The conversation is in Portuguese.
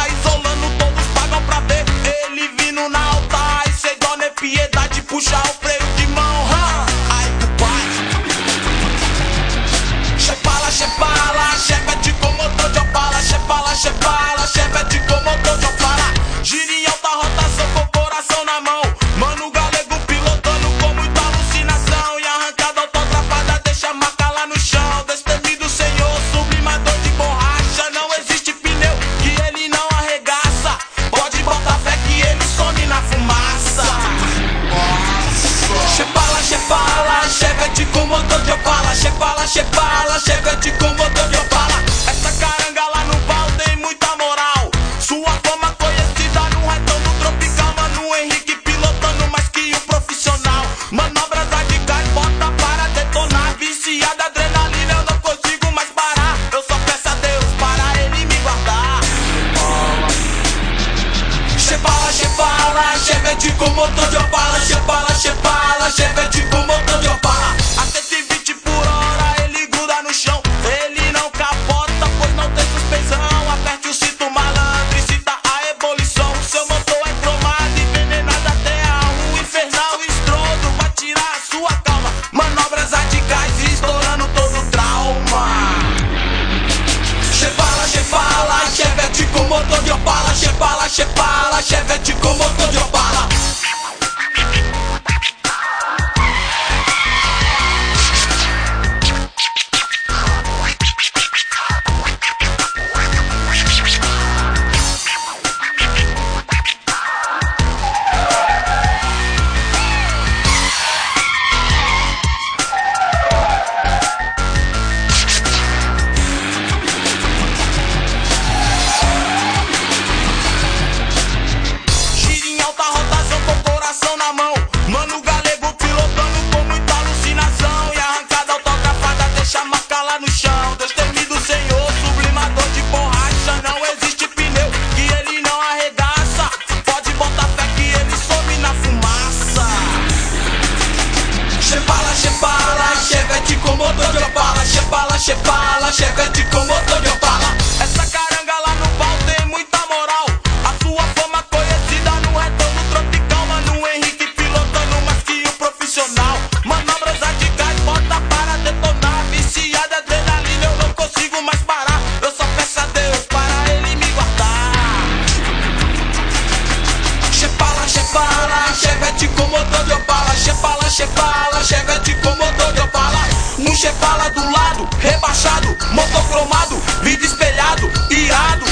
isolando, todos pagam pra ver ele vindo na alta. E sem dó nem piedade, puxa o freio de mão. Aí tu pai, chepala, chevette com motor de Opala. Chepala, chevette com motor de Opala. Gira em alta rotação com o coração na mão. Mano galego pilotando com muita alucinação. E arrancada autografada deixa a marca lá no chão. Destemido senhor, sublimador de borracha. Não existe pneu que ele não arregaça. Pode botar fé que ele some na fumaça. Chepala, chevette com motor de Opala. Chepala, chevette com motor de Opala. Essa caranga lá no pau tem muita moral. Sua fama conhecida no retorno tropical. Mano Henrique pilotando mais que um profissional. Manobras radicais, bota para detonar. Viciada adrenalina, eu não consigo mais parar. Eu só peço a Deus para ele me guardar. Chepala, chevette com motor de Opala. Chepala, chevette com motor de Opala. A 120 por hora ele gruda no chão. Ele não capota, pois não tem suspensão. Aperte o cinto malandro e cita a ebulição. Seu motor é cromado, envenenado até a rua. Infernal estrondo, vai tirar a sua calma. Manobras radicais estourando todo o trauma. Chepala, chevette com motor de Opala. Chepala, chevette com motor de Opala. Chepala, chevette com motor de Opala. Essa caranga lá no pau tem muita moral. A sua fama conhecida no retorno tropical. Mano Henrique pilotando mais que um profissional. Manobras radicais, bota para detonar. Viciada adrenalina, eu não consigo mais parar. Eu só peço a Deus para ele me guardar. Chepala, chevette com motor de Opala. Chepala, chevette com motor de Opala. Um Chepala do lado, rebaixado, motor cromado, vidro espelhado, irado.